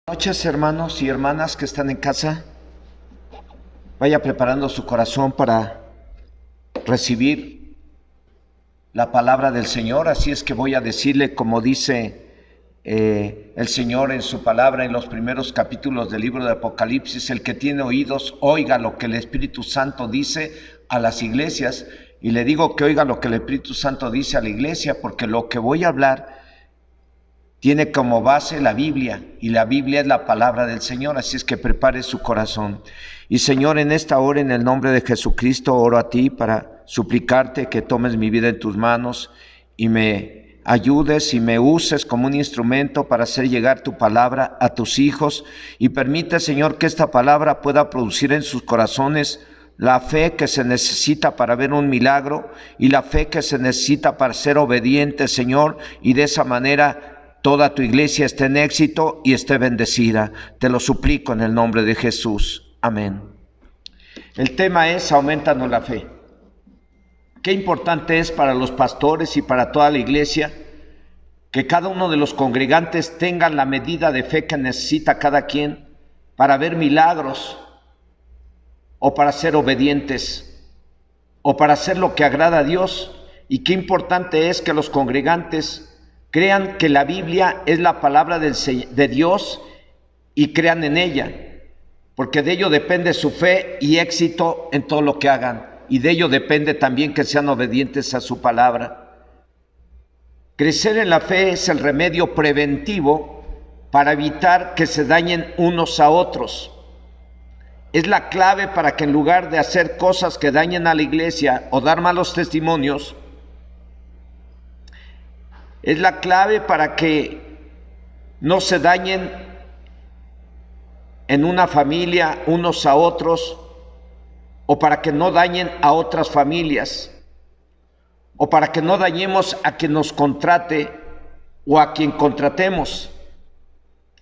Buenas noches, hermanos y hermanas que están en casa. Vaya preparando su corazón para recibir la palabra del Señor. Así es que voy a decirle, como dice el Señor en su palabra en los primeros capítulos del libro de Apocalipsis: el que tiene oídos, oiga lo que el Espíritu Santo dice a las iglesias. Y le digo que oiga lo que el Espíritu Santo dice a la iglesia, porque lo que voy a hablar tiene como base la Biblia, y la Biblia es la palabra del Señor. Así es que prepare su corazón. Y Señor, en esta hora, en el nombre de Jesucristo, oro a ti para suplicarte que tomes mi vida en tus manos y me ayudes y me uses como un instrumento para hacer llegar tu palabra a tus hijos. Y permite, Señor, que esta palabra pueda producir en sus corazones la fe que se necesita para ver un milagro, y la fe que se necesita para ser obediente, Señor, y de esa manera toda tu iglesia esté en éxito y esté bendecida. Te lo suplico en el nombre de Jesús. Amén. El tema es: aumentanos la fe. Qué importante es para los pastores y para toda la iglesia que cada uno de los congregantes tenga la medida de fe que necesita cada quien para ver milagros, o para ser obedientes, o para hacer lo que agrada a Dios. Y qué importante es que los congregantes crean que la Biblia es la palabra de Dios y crean en ella, porque de ello depende su fe y éxito en todo lo que hagan, y de ello depende también que sean obedientes a su palabra. Crecer en la fe es el remedio preventivo para evitar que se dañen unos a otros. Es la clave para que, en lugar de hacer cosas que dañen a la iglesia o dar malos testimonios, es la clave para que no se dañen en una familia unos a otros, o para que no dañen a otras familias, o para que no dañemos a quien nos contrate o a quien contratemos.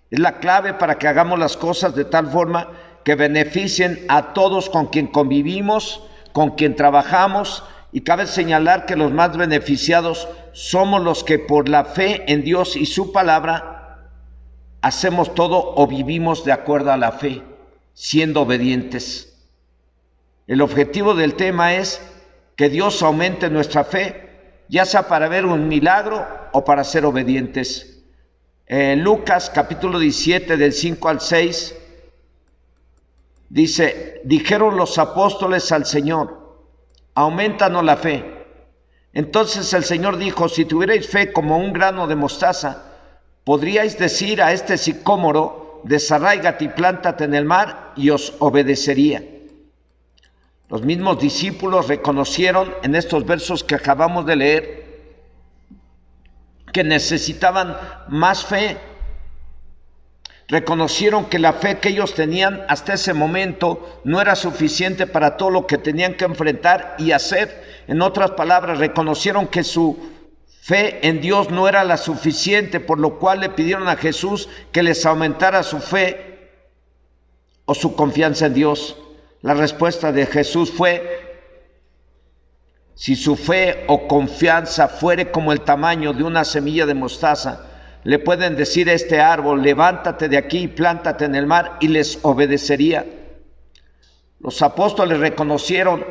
Es la clave para que hagamos las cosas de tal forma que beneficien a todos con quien convivimos, con quien trabajamos. Y cabe señalar que los más beneficiados somos los que, por la fe en Dios y su palabra, hacemos todo o vivimos de acuerdo a la fe, siendo obedientes. El objetivo del tema es que Dios aumente nuestra fe, ya sea para ver un milagro o para ser obedientes. Lucas capítulo 17, del 5 al 6, dice: dijeron los apóstoles al Señor: aumentanos la fe. Entonces el Señor dijo: si tuvierais fe como un grano de mostaza, podríais decir a este sicómoro: desarráigate y plántate en el mar, y os obedecería. Los mismos discípulos reconocieron en estos versos que acabamos de leer que necesitaban más fe. Reconocieron que la fe que ellos tenían hasta ese momento no era suficiente para todo lo que tenían que enfrentar y hacer. En otras palabras, reconocieron que su fe en Dios no era la suficiente, por lo cual le pidieron a Jesús que les aumentara su fe o su confianza en Dios. La respuesta de Jesús fue: si su fe o confianza fuere como el tamaño de una semilla de mostaza, le pueden decir a este árbol: levántate de aquí y plántate en el mar, y les obedecería. Los apóstoles reconocieron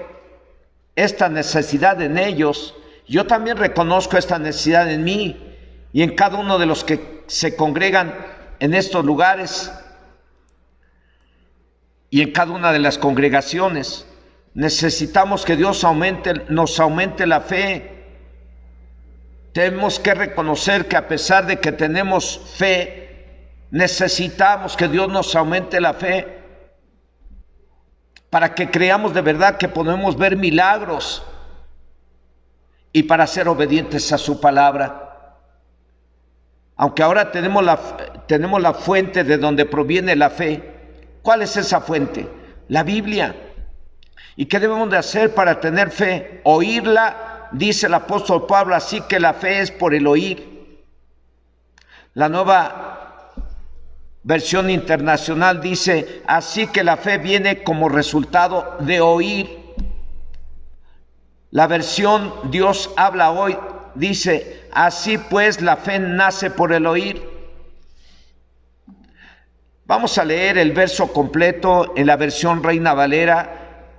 esta necesidad en ellos. Yo también reconozco esta necesidad en mí y en cada uno de los que se congregan en estos lugares y en cada una de las congregaciones. Necesitamos que Dios nos aumente la fe. Tenemos que reconocer que, a pesar de que tenemos fe, necesitamos que Dios nos aumente la fe para que creamos de verdad que podemos ver milagros y para ser obedientes a su palabra. Aunque ahora tenemos la fuente de donde proviene la fe. ¿Cuál es esa fuente? La Biblia. ¿Y qué debemos de hacer para tener fe? Oírla. Dice el apóstol Pablo: así que la fe es por el oír. La Nueva Versión Internacional dice: así que la fe viene como resultado de oír. La versión Dios habla hoy dice: así pues la fe nace por el oír. Vamos a leer el verso completo en la versión Reina Valera,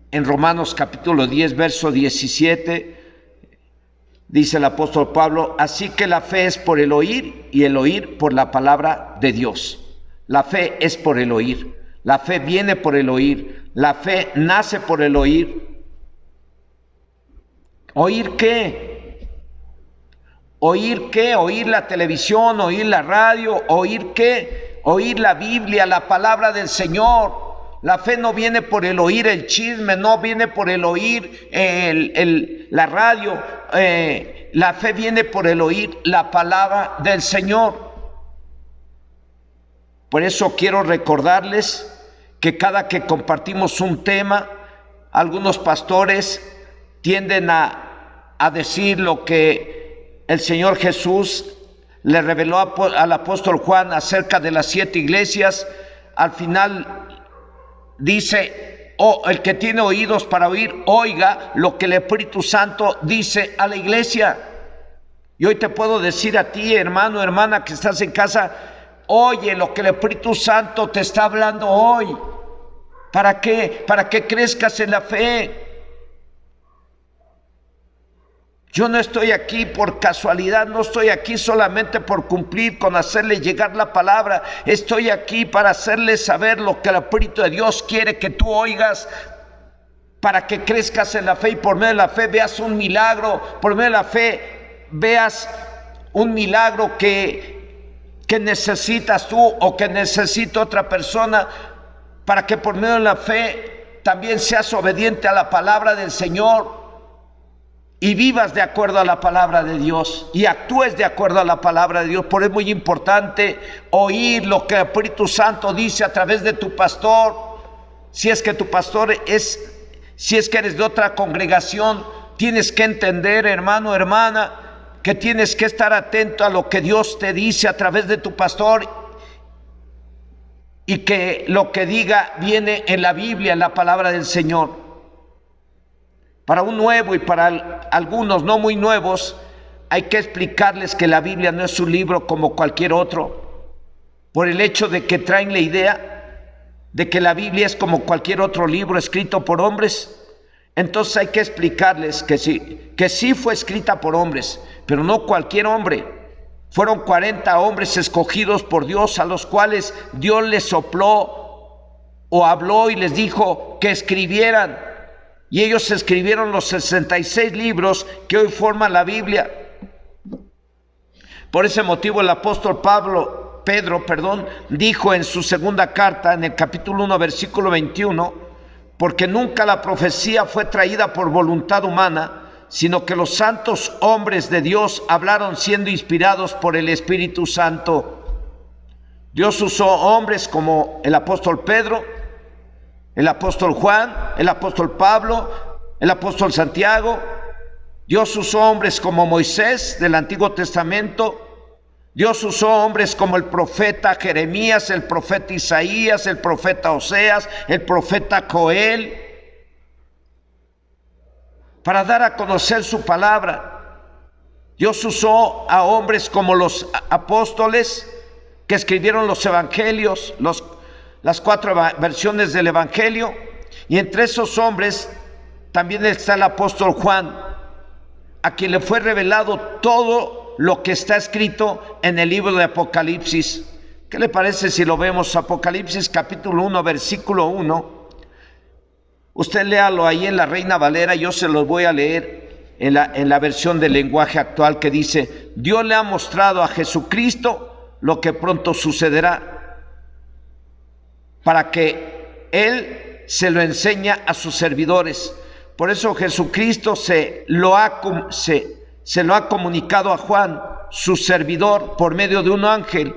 en Romanos capítulo 10, verso 17. Dice el apóstol Pablo: así que la fe es por el oír y el oír por la palabra de Dios. La fe es por el oír. La fe viene por el oír. La fe nace por el oír. ¿Oír qué? ¿Oír qué? ¿Oír la televisión? ¿Oír la radio? ¿Oír qué? Oír la Biblia, la palabra del Señor. La fe no viene por el oír el chisme, no viene por el oír la radio. La fe viene por el oír la palabra del Señor. Por eso quiero recordarles que cada que compartimos un tema, algunos pastores tienden a decir lo que el Señor Jesús le reveló al apóstol Juan acerca de las 7 iglesias. Al final dice: el que tiene oídos para oír, oiga lo que el Espíritu Santo dice a la iglesia. Y hoy te puedo decir a ti, hermano, hermana, que estás en casa: oye lo que el Espíritu Santo te está hablando hoy. ¿Para qué? Para que crezcas en la fe. Yo no estoy aquí por casualidad, no estoy aquí solamente por cumplir con hacerle llegar la palabra. Estoy aquí para hacerle saber lo que el Espíritu de Dios quiere que tú oigas, para que crezcas en la fe y por medio de la fe veas un milagro, por medio de la fe veas un milagro que necesitas tú o que necesita otra persona, para que por medio de la fe también seas obediente a la palabra del Señor y vivas de acuerdo a la palabra de Dios y actúes de acuerdo a la palabra de Dios. Por eso es muy importante oír lo que el Espíritu Santo dice a través de tu pastor. Si es que tu pastor si es que eres de otra congregación, tienes que entender, hermano, hermana, que tienes que estar atento a lo que Dios te dice a través de tu pastor, y que lo que diga viene en la Biblia, en la palabra del Señor. Para un nuevo y para algunos no muy nuevos, hay que explicarles que la Biblia no es un libro como cualquier otro, por el hecho de que traen la idea de que la Biblia es como cualquier otro libro escrito por hombres. Entonces hay que explicarles que sí fue escrita por hombres, pero no cualquier hombre. Fueron 40 hombres escogidos por Dios, a los cuales Dios les sopló o habló y les dijo que escribieran. Y ellos escribieron los 66 libros que hoy forman la Biblia. Por ese motivo el apóstol Pedro, dijo en su segunda carta, en el capítulo 1, versículo 21, porque nunca la profecía fue traída por voluntad humana, sino que los santos hombres de Dios hablaron siendo inspirados por el Espíritu Santo. Dios usó hombres como el apóstol Pedro, el apóstol Juan, el apóstol Pablo, el apóstol Santiago. Dios usó hombres como Moisés del Antiguo Testamento. Dios usó hombres como el profeta Jeremías, el profeta Isaías, el profeta Oseas, el profeta Joel, para dar a conocer su palabra. Dios usó a hombres como los apóstoles que escribieron los evangelios, las 4 versiones del evangelio, y entre esos hombres también está el apóstol Juan, a quien le fue revelado todo lo que está escrito en el libro de Apocalipsis. ¿Qué le parece si lo vemos? Apocalipsis capítulo 1, versículo 1. Usted léalo ahí en la Reina Valera, yo se los voy a leer en la versión del lenguaje actual, que dice: Dios le ha mostrado a Jesucristo lo que pronto sucederá, para que Él se lo enseñe a sus servidores. Por eso Jesucristo se lo ha comunicado a Juan, su servidor, por medio de un ángel.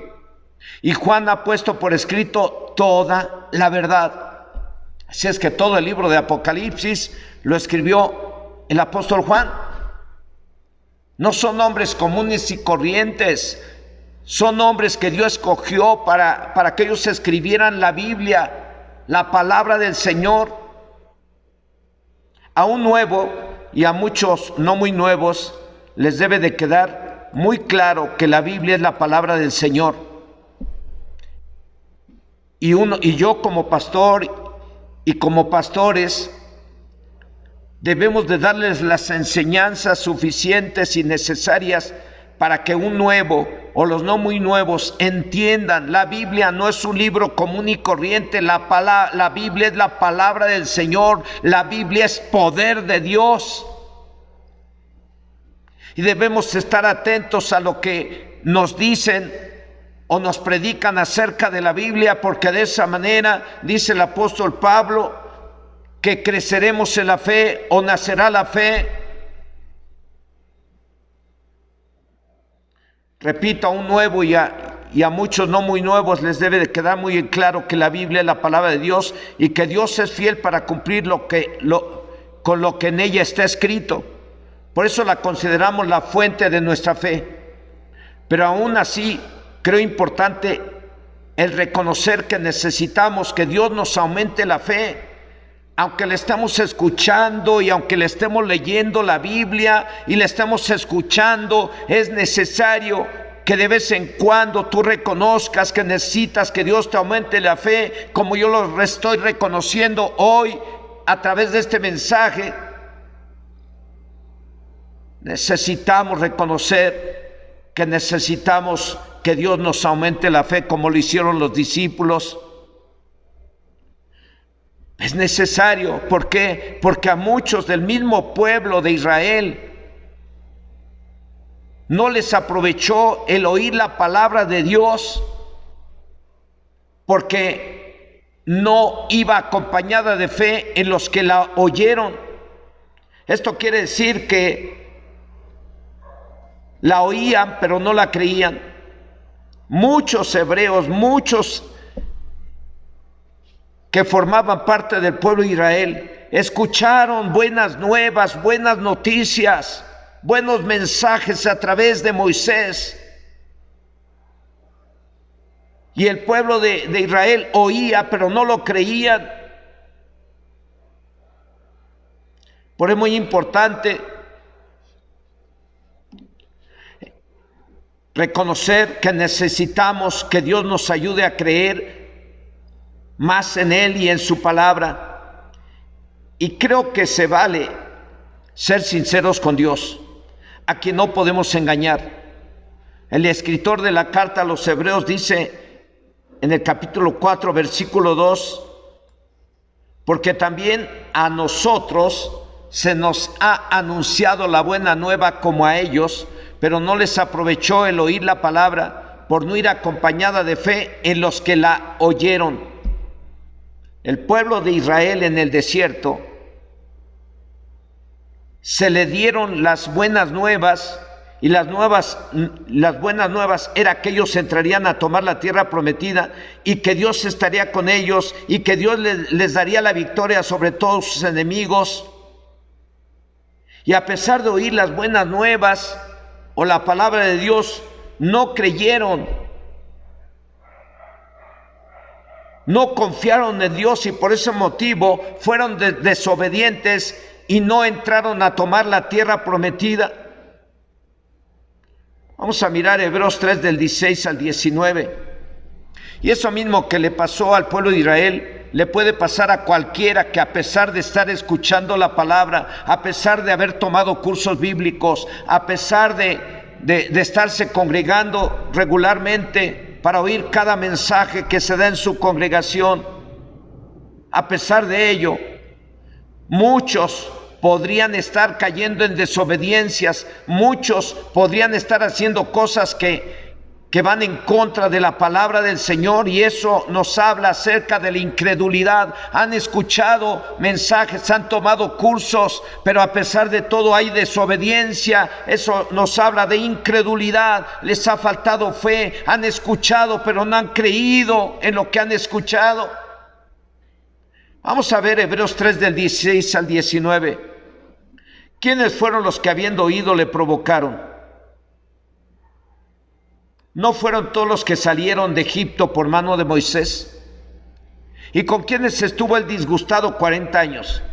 Y Juan ha puesto por escrito toda la verdad. Así es que todo el libro de Apocalipsis lo escribió el apóstol Juan. No son hombres comunes y corrientes, son hombres que Dios escogió para que ellos escribieran la Biblia, la palabra del Señor. A un nuevo y a muchos no muy nuevos les debe de quedar muy claro que la Biblia es la palabra del Señor. y yo como pastor y como pastores debemos de darles las enseñanzas suficientes y necesarias para que un nuevo o los no muy nuevos entiendan. La Biblia no es un libro común y corriente, la Biblia es la palabra del Señor, la Biblia es poder de Dios. Y debemos estar atentos a lo que nos dicen o nos predican acerca de la Biblia, porque de esa manera, dice el apóstol Pablo, que creceremos en la fe o nacerá la fe. Repito, a un nuevo y a muchos no muy nuevos les debe de quedar muy en claro que la Biblia es la palabra de Dios y que Dios es fiel para cumplir con lo que en ella está escrito. Por eso la consideramos la fuente de nuestra fe. Pero aún así, creo importante el reconocer que necesitamos que Dios nos aumente la fe. Aunque le estamos escuchando y aunque le estemos leyendo la Biblia y le estemos escuchando, es necesario que de vez en cuando tú reconozcas que necesitas que Dios te aumente la fe, como yo lo estoy reconociendo hoy a través de este mensaje. Necesitamos reconocer que necesitamos que Dios nos aumente la fe como lo hicieron los discípulos. Es necesario. ¿Por qué? Porque a muchos del mismo pueblo de Israel no les aprovechó el oír la palabra de Dios, porque no iba acompañada de fe en los que la oyeron. Esto quiere decir que la oían pero no la creían. Muchos hebreos, muchos que formaban parte del pueblo de Israel, escucharon buenas nuevas, buenas noticias, buenos mensajes a través de Moisés. Y el pueblo de Israel oía, pero no lo creían. Por eso es muy importante reconocer que necesitamos que Dios nos ayude a creer más en Él y en su palabra. Y creo que se vale ser sinceros con Dios, a quien no podemos engañar. El escritor de la carta a los Hebreos dice en el capítulo 4, versículo 2, porque también a nosotros se nos ha anunciado la buena nueva como a ellos, pero no les aprovechó el oír la palabra por no ir acompañada de fe en los que la oyeron. El pueblo de Israel en el desierto se le dieron las buenas nuevas, y las buenas nuevas era que ellos entrarían a tomar la tierra prometida y que Dios estaría con ellos y que Dios les daría la victoria sobre todos sus enemigos. Y a pesar de oír las buenas nuevas o la palabra de Dios, no creyeron. No confiaron en Dios y por ese motivo fueron desobedientes y no entraron a tomar la tierra prometida. Vamos a mirar Hebreos 3 del 16 al 19. Y eso mismo que le pasó al pueblo de Israel, le puede pasar a cualquiera que a pesar de estar escuchando la palabra, a pesar de haber tomado cursos bíblicos, a pesar de estarse congregando regularmente, para oír cada mensaje que se da en su congregación, a pesar de ello, muchos podrían estar cayendo en desobediencias, muchos podrían estar haciendo cosas que van en contra de la palabra del Señor, y eso nos habla acerca de la incredulidad. Han escuchado mensajes, han tomado cursos, pero a pesar de todo hay desobediencia. Eso nos habla de incredulidad, les ha faltado fe, han escuchado pero no han creído en lo que han escuchado. Vamos a ver Hebreos 3 del 16 al 19. ¿Quiénes fueron los que habiendo oído le provocaron? ¿No fueron todos los que salieron de Egipto por mano de Moisés? ¿Y con quienes estuvo el disgustado 40 años?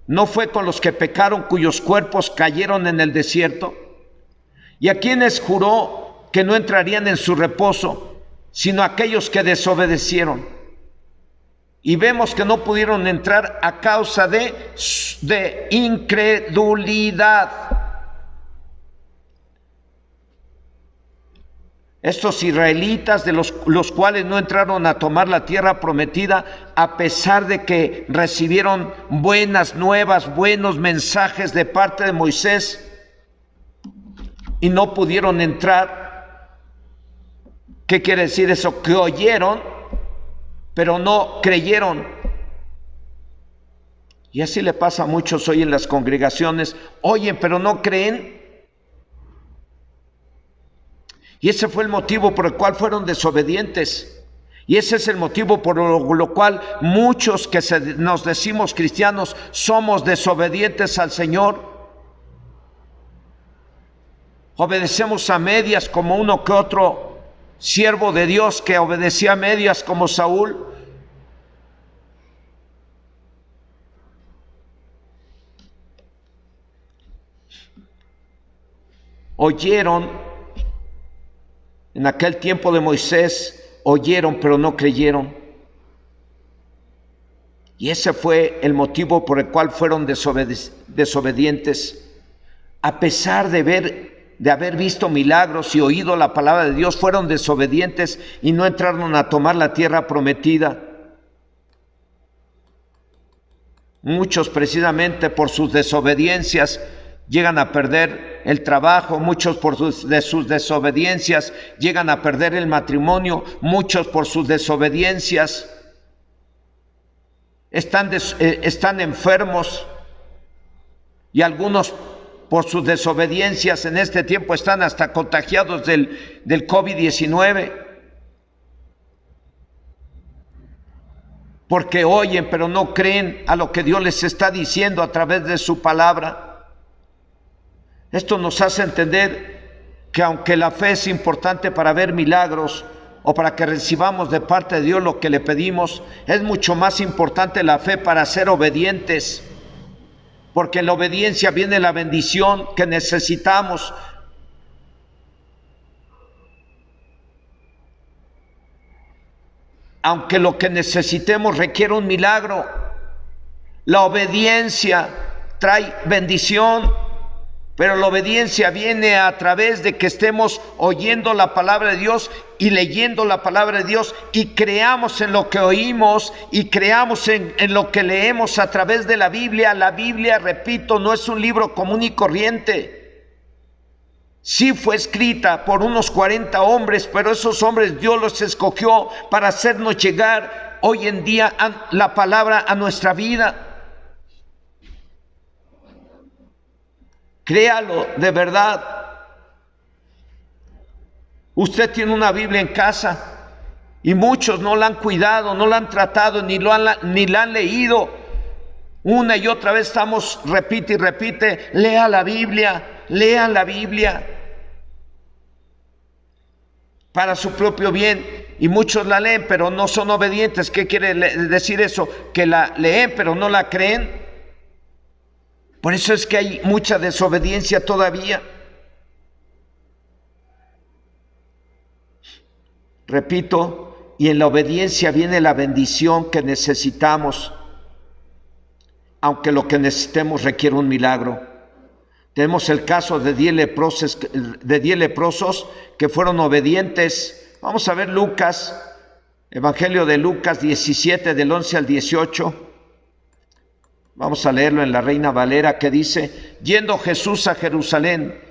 ¿No fue con los que pecaron, cuyos cuerpos cayeron en el desierto? ¿Y a quienes juró que no entrarían en su reposo, sino aquellos que desobedecieron? Y vemos que no pudieron entrar a causa de incredulidad. Estos israelitas, de los cuales no entraron a tomar la tierra prometida, a pesar de que recibieron buenas nuevas, buenos mensajes de parte de Moisés, y no pudieron entrar. ¿Qué quiere decir eso? Que oyeron, pero no creyeron. Y así le pasa a muchos hoy en las congregaciones: oyen, pero no creen. Y ese fue el motivo por el cual fueron desobedientes. Y ese es el motivo por lo cual muchos que nos decimos cristianos somos desobedientes al Señor. Obedecemos a medias, como uno que otro siervo de Dios que obedecía a medias, como Saúl. Oyeron. En aquel tiempo de Moisés, oyeron pero no creyeron. Y ese fue el motivo por el cual fueron desobedientes. A pesar de haber visto milagros y oído la palabra de Dios, fueron desobedientes y no entraron a tomar la tierra prometida. Muchos, precisamente por sus desobediencias, llegan a perder el trabajo. Muchos por sus desobediencias llegan a perder el matrimonio. Muchos por sus desobediencias están enfermos, y algunos por sus desobediencias en este tiempo están hasta contagiados del COVID-19, porque oyen pero no creen a lo que Dios les está diciendo a través de su palabra. Esto nos hace entender que aunque la fe es importante para ver milagros o para que recibamos de parte de Dios lo que le pedimos, es mucho más importante la fe para ser obedientes, porque en la obediencia viene la bendición que necesitamos. Aunque lo que necesitemos requiere un milagro, la obediencia trae bendición. Pero la obediencia viene a través de que estemos oyendo la palabra de Dios y leyendo la palabra de Dios, y creamos en lo que oímos y creamos en lo que leemos a través de la Biblia. La Biblia, repito, no es un libro común y corriente. Sí fue escrita por unos 40 hombres, pero esos hombres Dios los escogió para hacernos llegar hoy en día la palabra a nuestra vida. Créalo de verdad. Usted tiene una Biblia en casa y muchos no la han cuidado, no la han tratado, ni la han leído. Una y otra vez estamos, repite y repite: lea la Biblia, lea la Biblia, para su propio bien. Y muchos la leen pero no son obedientes. ¿Qué quiere decir eso? Que la leen pero no la creen. Por eso es que hay mucha desobediencia todavía. Repito, y en la obediencia viene la bendición que necesitamos, aunque lo que necesitemos requiere un milagro. Tenemos el caso de 10 leprosos que fueron obedientes. Vamos a ver Lucas, Evangelio de Lucas 17, del 11 al 18. Vamos a leerlo en la Reina Valera, que dice: yendo Jesús a Jerusalén,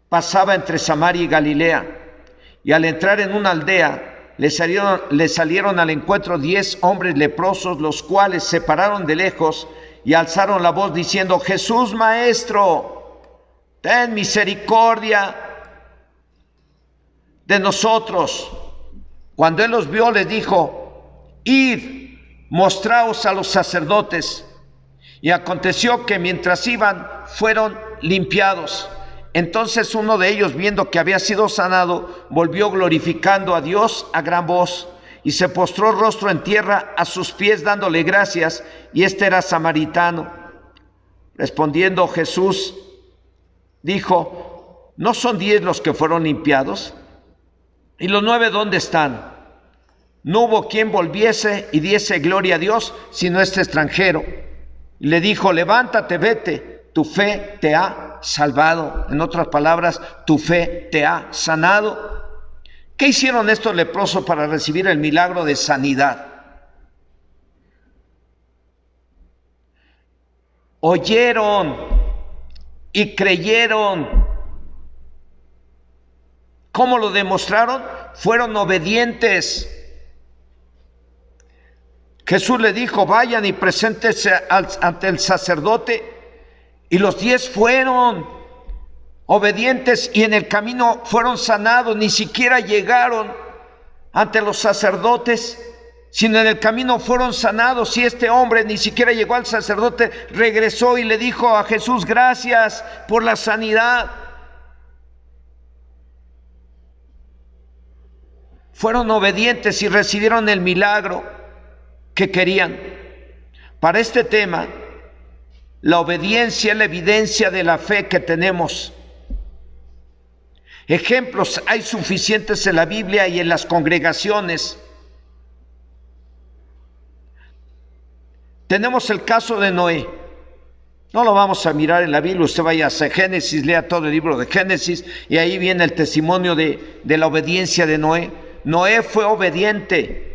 pasaba entre Samaria y Galilea, y al entrar en una aldea, le salieron al encuentro 10 hombres leprosos, los cuales se pararon de lejos y alzaron la voz diciendo: Jesús, Maestro, ten misericordia de nosotros. Cuando él los vio, les dijo: id, mostraos a los sacerdotes. Y aconteció que mientras iban, fueron limpiados. Entonces uno de ellos, viendo que había sido sanado, volvió glorificando a Dios a gran voz, y se postró rostro en tierra a sus pies, dándole gracias. Y este era samaritano. Respondiendo Jesús, dijo: ¿no son 10 los que fueron limpiados? ¿Y los 9 dónde están? No hubo quien volviese y diese gloria a Dios, sino este extranjero. Y le dijo: levántate, vete, tu fe te ha salvado. En otras palabras, tu fe te ha sanado. ¿Qué hicieron estos leprosos para recibir el milagro de sanidad? Oyeron y creyeron. ¿Cómo lo demostraron? Fueron obedientes. Jesús le dijo: vayan y preséntense ante el sacerdote. Y los 10 fueron obedientes y en el camino fueron sanados. Ni siquiera llegaron ante los sacerdotes, sino en el camino fueron sanados. Y este hombre ni siquiera llegó al sacerdote, regresó y le dijo a Jesús: gracias por la sanidad. Fueron obedientes y recibieron el milagro que querían. Para este tema, la obediencia es la evidencia de la fe que tenemos. Ejemplos hay suficientes en la Biblia y en las congregaciones. Tenemos el caso de Noé. No lo vamos a mirar en la Biblia, usted vaya a Génesis, lea todo el libro de Génesis y ahí viene el testimonio de la obediencia de Noé. Noé fue obediente.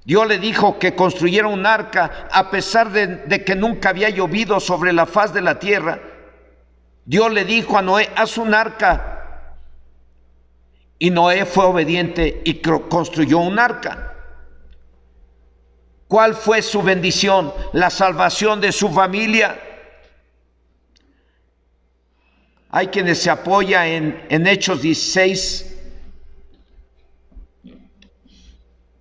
Dios le dijo que construyera un arca a pesar de que nunca había llovido sobre la faz de la tierra. Dios le dijo a Noé: haz un arca. Y Noé fue obediente y construyó un arca. ¿Cuál fue su bendición? La salvación de su familia. Hay quienes se apoyan en Hechos 16,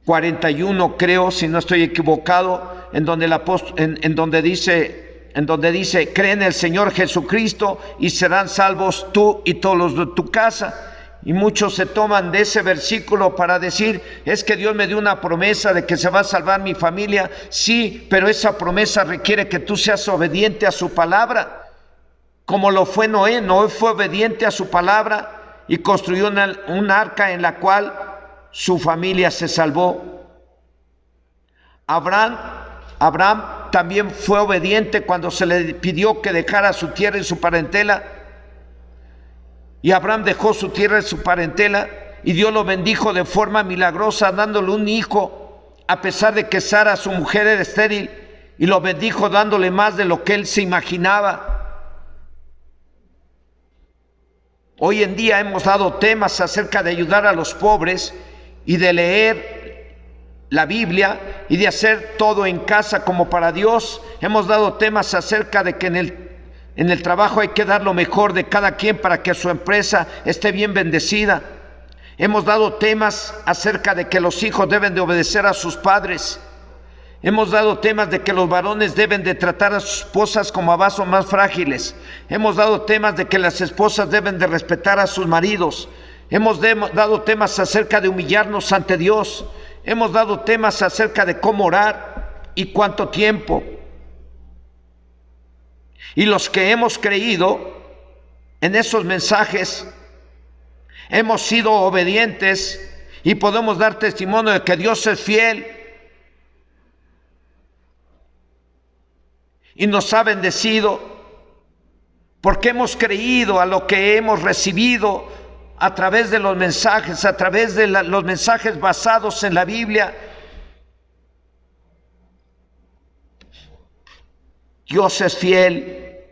41, creo, si no estoy equivocado, en donde dice: cree en el Señor Jesucristo y serán salvos tú y todos los de tu casa. Y muchos se toman de ese versículo para decir: es que Dios me dio una promesa de que se va a salvar mi familia. Sí, pero esa promesa requiere que tú seas obediente a su palabra, como lo fue Noé. Noé fue obediente a su palabra y construyó un arca en la cual su familia se salvó. Abraham también fue obediente cuando se le pidió que dejara su tierra y su parentela. Y Abraham dejó su tierra y su parentela y Dios lo bendijo de forma milagrosa, dándole un hijo, a pesar de que Sara, su mujer, era estéril, y lo bendijo dándole más de lo que él se imaginaba. Hoy en día hemos dado temas acerca de ayudar a los pobres y de leer la Biblia y de hacer todo en casa como para Dios. Hemos dado temas acerca de que en el trabajo hay que dar lo mejor de cada quien para que su empresa esté bien bendecida. Hemos dado temas acerca de que los hijos deben de obedecer a sus padres. Hemos dado temas de que los varones deben de tratar a sus esposas como a vasos más frágiles. Hemos dado temas de que las esposas deben de respetar a sus maridos. Hemos dado temas acerca de humillarnos ante Dios. Hemos dado temas acerca de cómo orar y cuánto tiempo. Y los que hemos creído en esos mensajes, hemos sido obedientes y podemos dar testimonio de que Dios es fiel y nos ha bendecido, porque hemos creído a lo que hemos recibido a través de los mensajes, a través de los mensajes basados en la Biblia. Dios es fiel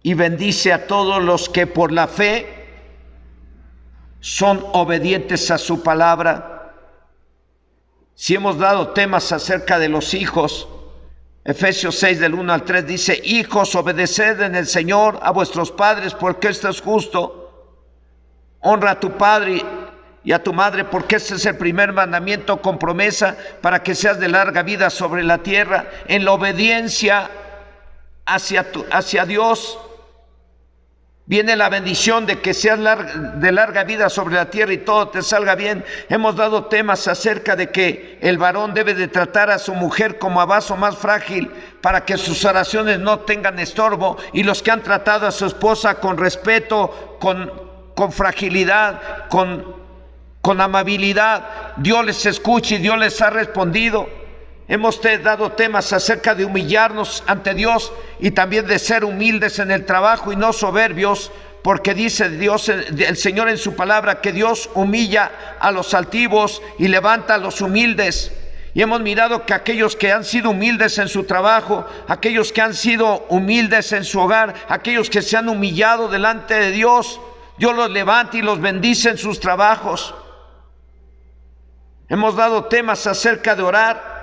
y bendice a todos los que por la fe son obedientes a su palabra. Si hemos dado temas acerca de los hijos, Efesios 6 del 1 al 3 dice: hijos, obedeced en el Señor a vuestros padres, porque esto es justo. Honra a tu padre y a tu madre, porque este es el primer mandamiento con promesa para que seas de larga vida sobre la tierra. En la obediencia hacia Dios viene la bendición de que seas de larga vida sobre la tierra y todo te salga bien. Hemos dado temas acerca de que el varón debe de tratar a su mujer como a vaso más frágil para que sus oraciones no tengan estorbo, y los que han tratado a su esposa con respeto, con fragilidad, con con amabilidad. Dios les escucha y Dios les ha respondido. Hemos dado temas acerca de humillarnos ante Dios y también de ser humildes en el trabajo y no soberbios, porque dice Dios, el Señor en su palabra, que Dios humilla a los altivos y levanta a los humildes. Y hemos mirado que aquellos que han sido humildes en su trabajo, aquellos que han sido humildes en su hogar, aquellos que se han humillado delante de Dios, Dios los levanta y los bendice en sus trabajos. Hemos dado temas acerca de orar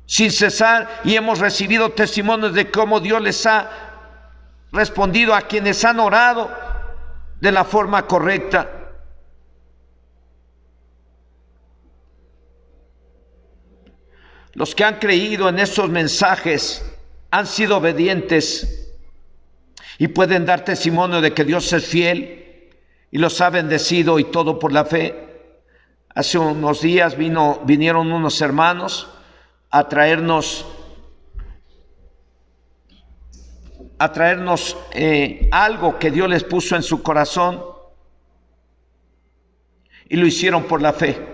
sin cesar y hemos recibido testimonios de cómo Dios les ha respondido a quienes han orado de la forma correcta. Los que han creído en estos mensajes han sido obedientes y pueden dar testimonio de que Dios es fiel y los ha bendecido, y todo por la fe. Hace unos días vinieron unos hermanos a traernos algo que Dios les puso en su corazón, y lo hicieron por la fe.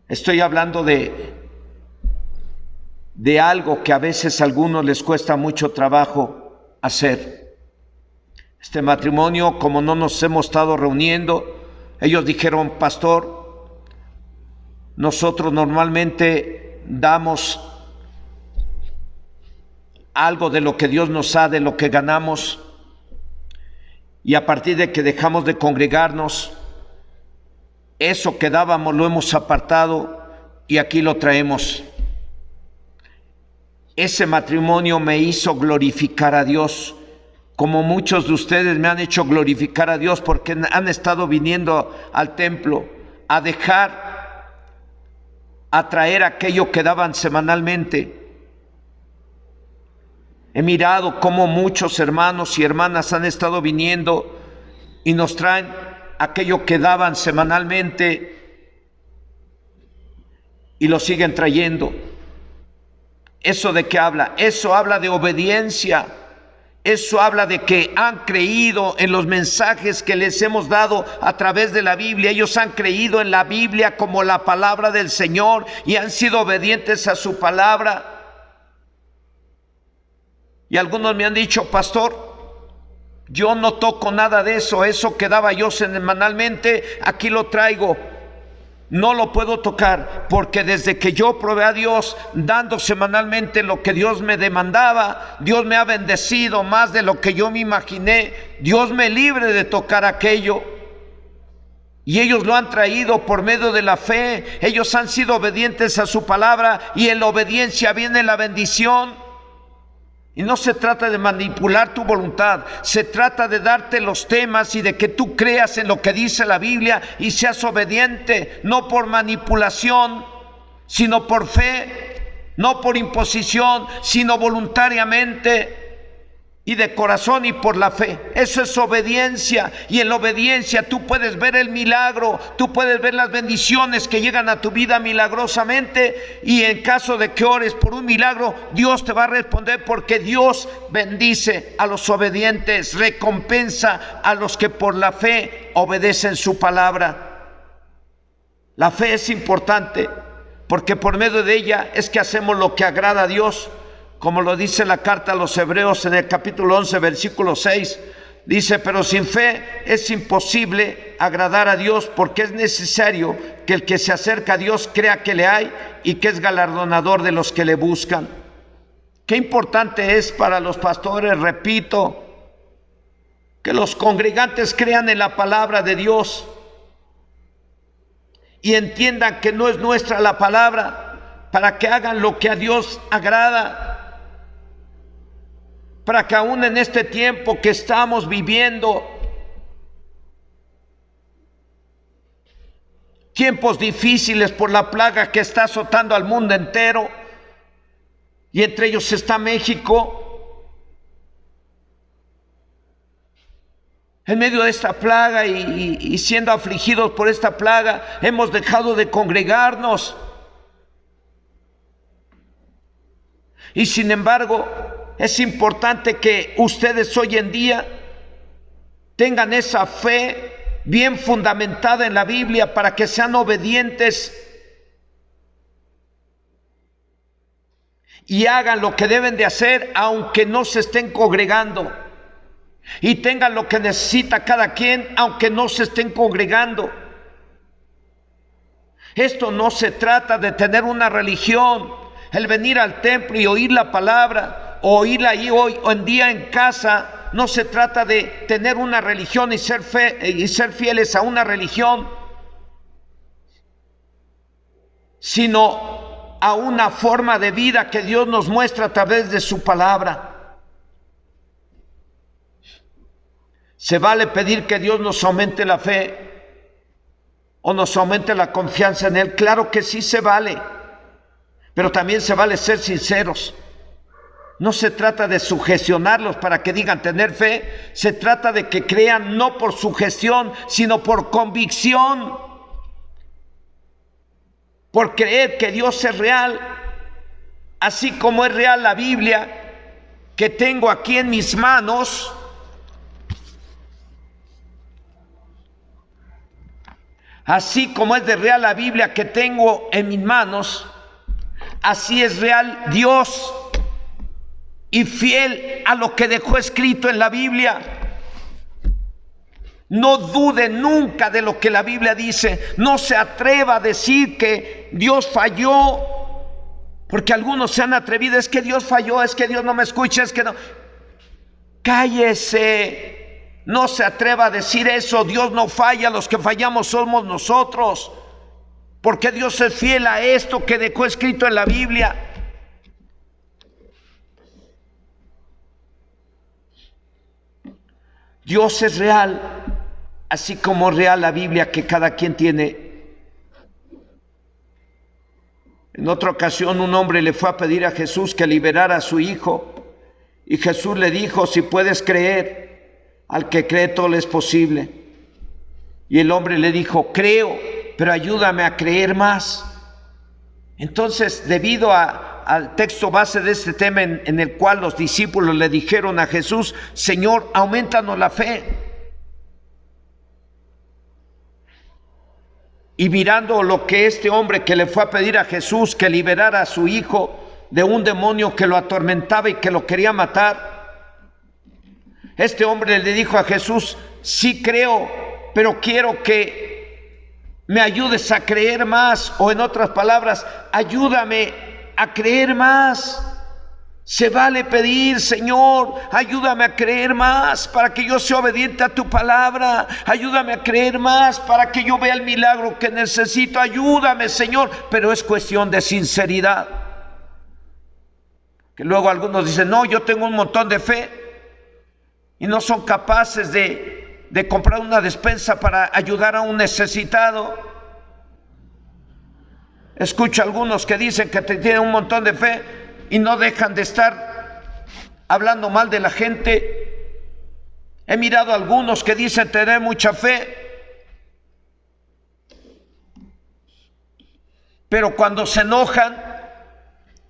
Estoy hablando de algo que a veces a algunos les cuesta mucho trabajo hacer. Este matrimonio, como no nos hemos estado reuniendo, ellos dijeron: pastor, nosotros normalmente damos algo de lo que Dios nos da, de lo que ganamos, y a partir de que dejamos de congregarnos, eso que dábamos lo hemos apartado y aquí lo traemos. Ese matrimonio me hizo glorificar a Dios, como muchos de ustedes me han hecho glorificar a Dios, porque han estado viniendo al templo a traer aquello que daban semanalmente. He mirado cómo muchos hermanos y hermanas han estado viniendo y nos traen aquello que daban semanalmente y lo siguen trayendo. ¿Eso de qué habla? Eso habla de obediencia. Eso habla de que han creído en los mensajes que les hemos dado a través de la Biblia. Ellos han creído en la Biblia como la palabra del Señor y han sido obedientes a su palabra. Y algunos me han dicho: pastor, yo no toco nada de eso, eso que daba yo semanalmente, aquí lo traigo. No lo puedo tocar, porque desde que yo probé a Dios dando semanalmente lo que Dios me demandaba, Dios me ha bendecido más de lo que yo me imaginé. Dios me libre de tocar aquello. Y ellos lo han traído por medio de la fe. Ellos han sido obedientes a su palabra, y en la obediencia viene la bendición. Y no se trata de manipular tu voluntad, se trata de darte los temas y de que tú creas en lo que dice la Biblia y seas obediente, no por manipulación, sino por fe, no por imposición, sino voluntariamente y de corazón y por la fe. Eso es obediencia, y en la obediencia tú puedes ver el milagro, tú puedes ver las bendiciones que llegan a tu vida milagrosamente, y en caso de que ores por un milagro, Dios te va a responder, porque Dios bendice a los obedientes, recompensa a los que por la fe obedecen su palabra. La fe es importante porque por medio de ella es que hacemos lo que agrada a Dios. Como lo dice la carta a los Hebreos en el capítulo 11, versículo 6, dice: pero sin fe es imposible agradar a Dios, porque es necesario que el que se acerca a Dios crea que le hay y que es galardonador de los que le buscan. Qué importante es para los pastores, repito, que los congregantes crean en la palabra de Dios y entiendan que no es nuestra la palabra, para que hagan lo que a Dios agrada. Para que aún en este tiempo que estamos viviendo, tiempos difíciles por la plaga que está azotando al mundo entero, y entre ellos está México, en medio de esta plaga y siendo afligidos por esta plaga, hemos dejado de congregarnos. Y sin embargo, es importante que ustedes hoy en día tengan esa fe bien fundamentada en la Biblia para que sean obedientes y hagan lo que deben de hacer aunque no se estén congregando, y tengan lo que necesita cada quien aunque no se estén congregando. Esto no se trata de tener una religión, el venir al templo y oír la palabra, o oírla ahí hoy en día en casa. No se trata de tener una religión y ser fieles a una religión, sino a una forma de vida que Dios nos muestra a través de su palabra. Se vale pedir que Dios nos aumente la fe o nos aumente la confianza en Él. Claro que sí se vale, pero también se vale ser sinceros. No se trata de sugestionarlos para que digan tener fe, se trata de que crean no por sugestión, sino por convicción, por creer que Dios es real, así como es real la Biblia que tengo aquí en mis manos. Así como es de real la Biblia que tengo en mis manos, así es real Dios y fiel a lo que dejó escrito en la Biblia. No dude nunca de lo que la Biblia dice. No se atreva a decir que Dios falló, porque algunos se han atrevido: es que Dios falló, es que Dios no me escucha, es que no. Cállese, no se atreva a decir eso. Dios no falla, los que fallamos somos nosotros, porque Dios es fiel a esto que dejó escrito en la Biblia. Dios es real, así como es real la Biblia que cada quien tiene. En otra ocasión un hombre le fue a pedir a Jesús que liberara a su hijo, y Jesús le dijo: si puedes creer, al que cree todo le es posible. Y el hombre le dijo: creo, pero ayúdame a creer más. Entonces, debido al texto base de este tema en el cual los discípulos le dijeron a Jesús: Señor, aumentanos la fe. Y mirando lo que este hombre que le fue a pedir a Jesús que liberara a su hijo de un demonio que lo atormentaba y que lo quería matar, este hombre le dijo a Jesús: sí creo, pero quiero que me ayudes a creer más, o en otras palabras, ayúdame a creer más. Se vale pedir: Señor, ayúdame a creer más para que yo sea obediente a tu palabra. Ayúdame a creer más para que yo vea el milagro que necesito. Ayúdame, Señor. Pero es cuestión de sinceridad. Que luego algunos dicen: no, yo tengo un montón de fe, y no son capaces de comprar una despensa para ayudar a un necesitado. Escucho a algunos que dicen que tienen un montón de fe y no dejan de estar hablando mal de la gente. He mirado a algunos que dicen tener mucha fe, pero cuando se enojan,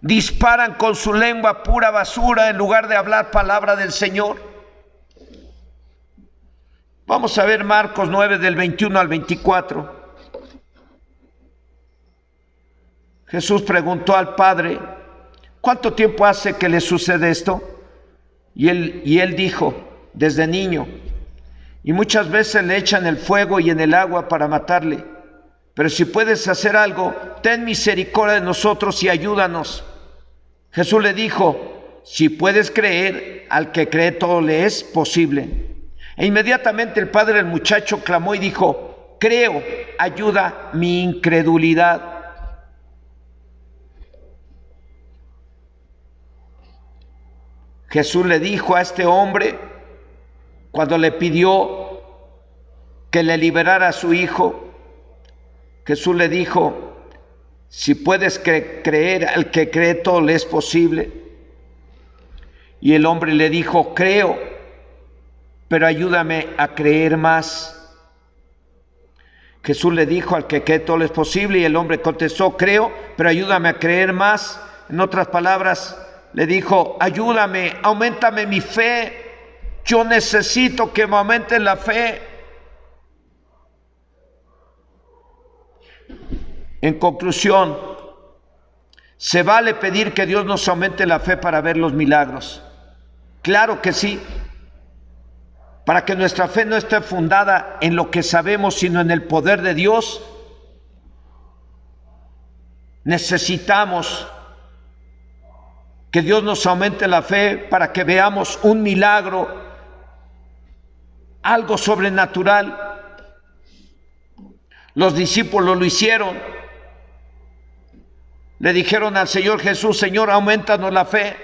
disparan con su lengua pura basura en lugar de hablar palabra del Señor. Vamos a ver Marcos 9 del 21 al 24. Jesús preguntó al Padre: ¿cuánto tiempo hace que le sucede esto? Y él dijo: desde niño. Y muchas veces le echan el fuego y en el agua para matarle. Pero si puedes hacer algo, ten misericordia de nosotros y ayúdanos. Jesús le dijo: si puedes creer, al que cree todo le es posible. E inmediatamente el padre del muchacho clamó y dijo: creo, ayuda mi incredulidad. Jesús le dijo a este hombre, cuando le pidió que le liberara a su hijo, Jesús le dijo: si puedes creer, al que cree todo le es posible. Y el hombre le dijo: creo, pero ayúdame a creer más. Jesús le dijo: al que cree todo le es posible. Y el hombre contestó: creo, pero ayúdame a creer más. En otras palabras, le dijo: ayúdame, auméntame mi fe. Yo necesito que me aumenten la fe. En conclusión, ¿se vale pedir que Dios nos aumente la fe para ver los milagros? Claro que sí. Para que nuestra fe no esté fundada en lo que sabemos, sino en el poder de Dios, necesitamos que Dios nos aumente la fe para que veamos un milagro, algo sobrenatural. Los discípulos lo hicieron. Le dijeron al Señor Jesús: Señor, aumentanos la fe.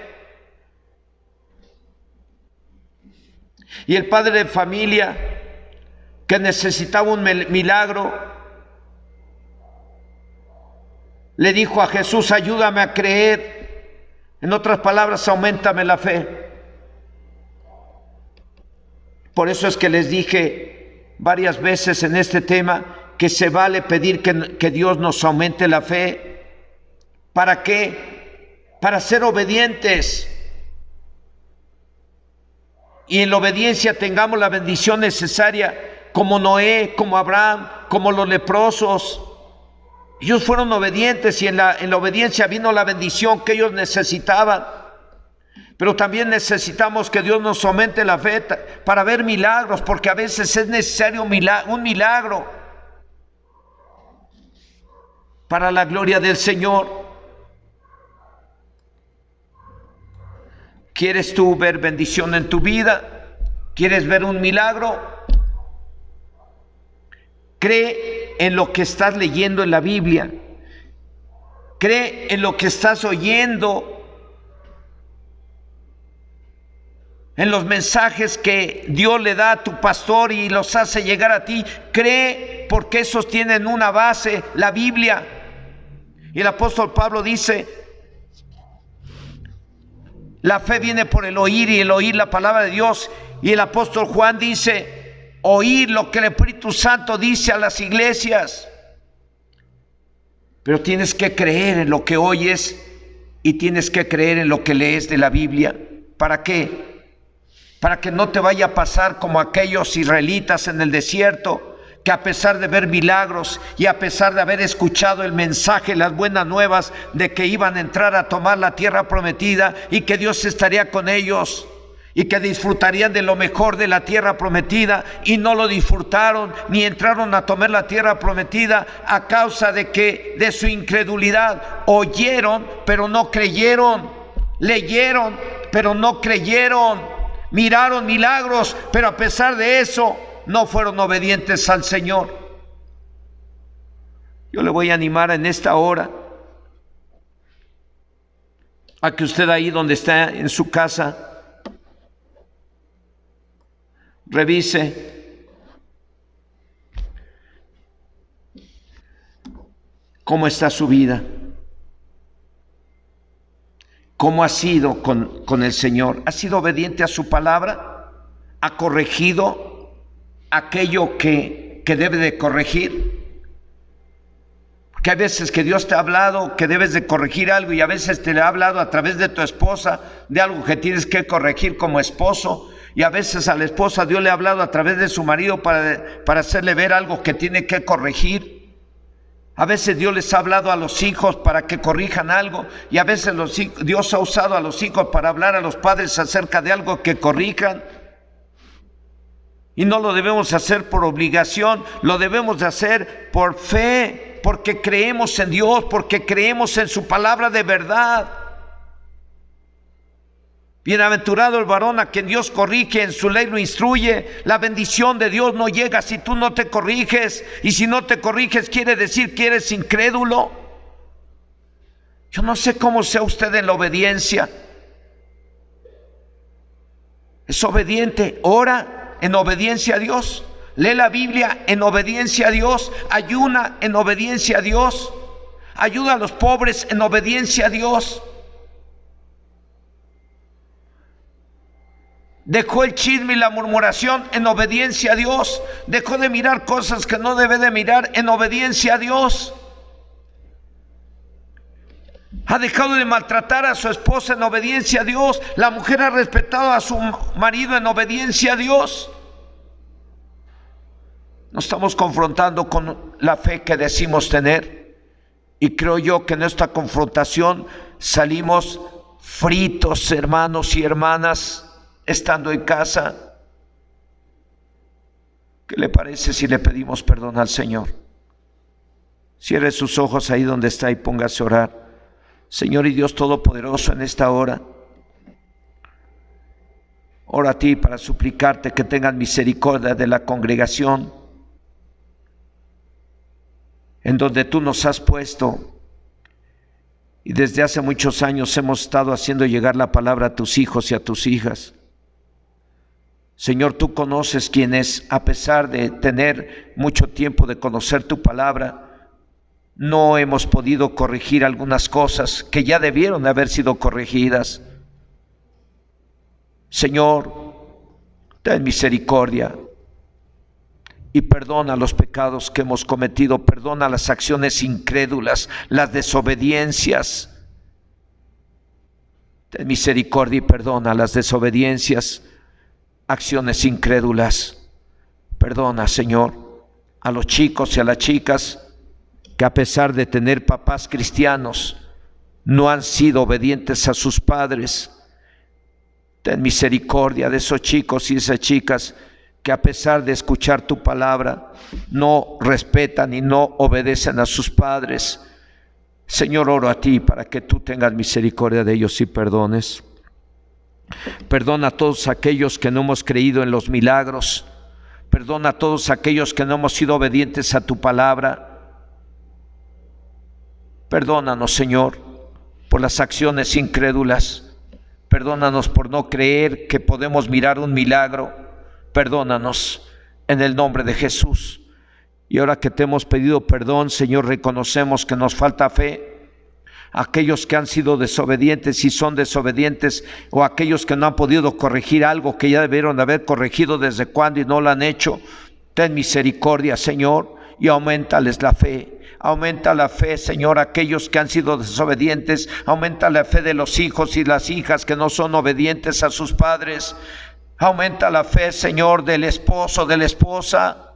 Y el padre de familia, que necesitaba un milagro, le dijo a Jesús: ayúdame a creer. En otras palabras, auméntame la fe. Por eso es que les dije varias veces en este tema que se vale pedir que Dios nos aumente la fe. ¿Para qué? Para ser obedientes. Y en la obediencia tengamos la bendición necesaria, como Noé, como Abraham, como los leprosos. Ellos fueron obedientes y en la obediencia vino la bendición que ellos necesitaban. Pero también necesitamos que Dios nos aumente la fe para ver milagros, porque a veces es necesario un milagro para la gloria del Señor. ¿Quieres tú ver bendición en tu vida? ¿Quieres ver un milagro? Cree en lo que estás leyendo en la Biblia. Cree en lo que estás oyendo, en los mensajes que Dios le da a tu pastor y los hace llegar a ti. Cree, porque esos tienen una base, la Biblia. Y el apóstol Pablo dice: la fe viene por el oír y el oír la palabra de Dios. Y el apóstol Juan dice: oír lo que el Espíritu Santo dice a las iglesias. Pero tienes que creer en lo que oyes y tienes que creer en lo que lees de la Biblia. ¿Para qué? Para que no te vaya a pasar como aquellos israelitas en el desierto, que a pesar de ver milagros y a pesar de haber escuchado el mensaje, las buenas nuevas de que iban a entrar a tomar la tierra prometida y que Dios estaría con ellos y que disfrutarían de lo mejor de la tierra prometida, y no lo disfrutaron ni entraron a tomar la tierra prometida a causa de su incredulidad. Oyeron pero no creyeron, leyeron pero no creyeron, miraron milagros, pero a pesar de eso no fueron obedientes al Señor. Yo le voy a animar en esta hora a que usted, ahí donde está en su casa, revise cómo está su vida, cómo ha sido con el Señor. ¿Ha sido obediente a su palabra? ¿Ha corregido aquello que debe de corregir? Porque hay veces que Dios te ha hablado que debes de corregir algo, y a veces te ha hablado a través de tu esposa de algo que tienes que corregir como esposo, y a veces a la esposa Dios le ha hablado a través de su marido para hacerle ver algo que tiene que corregir. A veces Dios les ha hablado a los hijos para que corrijan algo, y a veces Dios ha usado a los hijos para hablar a los padres acerca de algo que corrijan. Y no lo debemos hacer por obligación, lo debemos de hacer por fe, porque creemos en Dios, porque creemos en su palabra de verdad. Bienaventurado el varón a quien Dios corrige, en su ley lo instruye. La bendición de Dios no llega si tú no te corriges, y si no te corriges quiere decir que eres incrédulo. Yo no sé cómo sea usted en la obediencia. ¿Es obediente? ¿Ora en obediencia a Dios? ¿Lee la Biblia en obediencia a Dios? ¿Ayuna en obediencia a Dios? ¿Ayuda a los pobres en obediencia a Dios? ¿Dejó el chisme y la murmuración en obediencia a Dios? ¿Dejó de mirar cosas que no debe de mirar en obediencia a Dios? ¿Ha dejado de maltratar a su esposa en obediencia a Dios? ¿La mujer ha respetado a su marido en obediencia a Dios? Nos estamos confrontando con la fe que decimos tener. Y creo yo que en esta confrontación salimos fritos, hermanos y hermanas, estando en casa. ¿Qué le parece si le pedimos perdón al Señor? Cierre sus ojos ahí donde está y póngase a orar. Señor y Dios Todopoderoso, en esta hora, oro a ti para suplicarte que tengas misericordia de la congregación en donde tú nos has puesto, y desde hace muchos años hemos estado haciendo llegar la palabra a tus hijos y a tus hijas. Señor, tú conoces quienes, a pesar de tener mucho tiempo de conocer tu palabra, no hemos podido corregir algunas cosas que ya debieron de haber sido corregidas. Señor, ten misericordia y perdona los pecados que hemos cometido, perdona las acciones incrédulas, las desobediencias. Ten misericordia y perdona las desobediencias, acciones incrédulas. Perdona, Señor, a los chicos y a las chicas que a pesar de tener papás cristianos, no han sido obedientes a sus padres. Ten misericordia de esos chicos y esas chicas que a pesar de escuchar tu palabra, no respetan y no obedecen a sus padres. Señor, oro a ti para que tú tengas misericordia de ellos y perdones. Perdona a todos aquellos que no hemos creído en los milagros. Perdona a todos aquellos que no hemos sido obedientes a tu palabra. Perdónanos, Señor, por las acciones incrédulas. Perdónanos por no creer que podemos mirar un milagro. Perdónanos en el nombre de Jesús. Y ahora que te hemos pedido perdón, Señor, reconocemos que nos falta fe. Aquellos que han sido desobedientes y son desobedientes, o aquellos que no han podido corregir algo que ya debieron haber corregido desde cuando y no lo han hecho, ten misericordia, Señor, y auméntales la fe. Aumenta la fe, Señor, aquellos que han sido desobedientes. Aumenta la fe de los hijos y las hijas que no son obedientes a sus padres. Aumenta la fe, Señor, del esposo, de la esposa.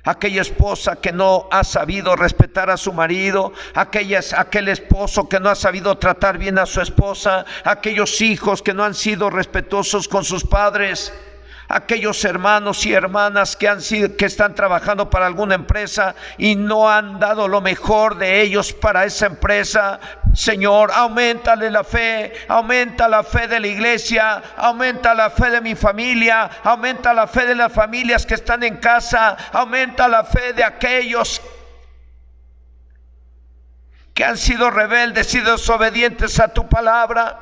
Aquella esposa que no ha sabido respetar a su marido, aquel esposo que no ha sabido tratar bien a su esposa, aquellos hijos que no han sido respetuosos con sus padres, aquellos hermanos y hermanas que están trabajando para alguna empresa y no han dado lo mejor de ellos para esa empresa. Señor, auméntale la fe, aumenta la fe de la iglesia, aumenta la fe de mi familia, aumenta la fe de las familias que están en casa, aumenta la fe de aquellos que han sido rebeldes y desobedientes a tu palabra.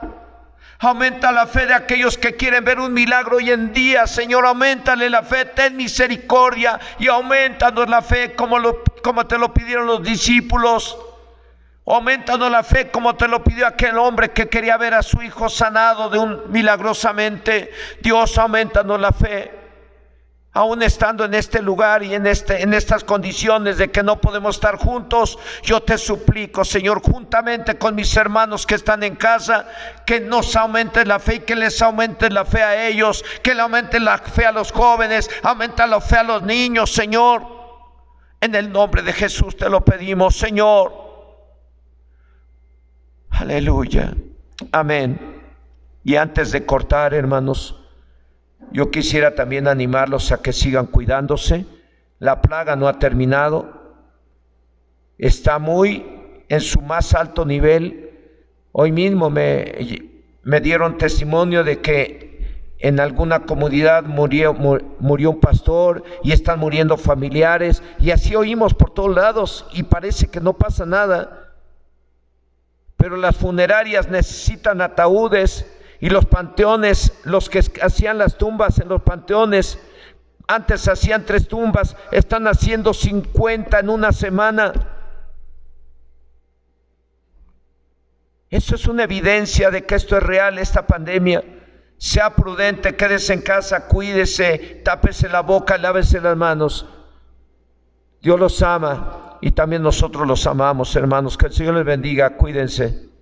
Aumenta la fe de aquellos que quieren ver un milagro hoy en día. Señor, auméntale la fe, ten misericordia y aumentanos la fe como te lo pidieron los discípulos. Aumentanos la fe como te lo pidió aquel hombre que quería ver a su hijo sanado milagrosamente. Dios, aumentanos la fe. Aún estando en este lugar y en estas condiciones de que no podemos estar juntos, yo te suplico, Señor, juntamente con mis hermanos que están en casa, que nos aumentes la fe y que les aumentes la fe a ellos, que le aumentes la fe a los jóvenes, aumenta la fe a los niños, Señor. En el nombre de Jesús te lo pedimos, Señor. Aleluya. Amén. Y antes de cortar, hermanos, yo quisiera también animarlos a que sigan cuidándose. La plaga no ha terminado. Está muy en su más alto nivel. Hoy mismo me dieron testimonio de que en alguna comunidad murió un pastor y están muriendo familiares. Y así oímos por todos lados y parece que no pasa nada. Pero las funerarias necesitan ataúdes. Y los panteones, los que hacían las tumbas en los panteones, antes hacían 3 tumbas, están haciendo 50 en una semana. Eso es una evidencia de que esto es real, esta pandemia. Sea prudente, quédese en casa, cuídese, tápese la boca, lávese las manos. Dios los ama y también nosotros los amamos, hermanos. Que el Señor les bendiga, cuídense.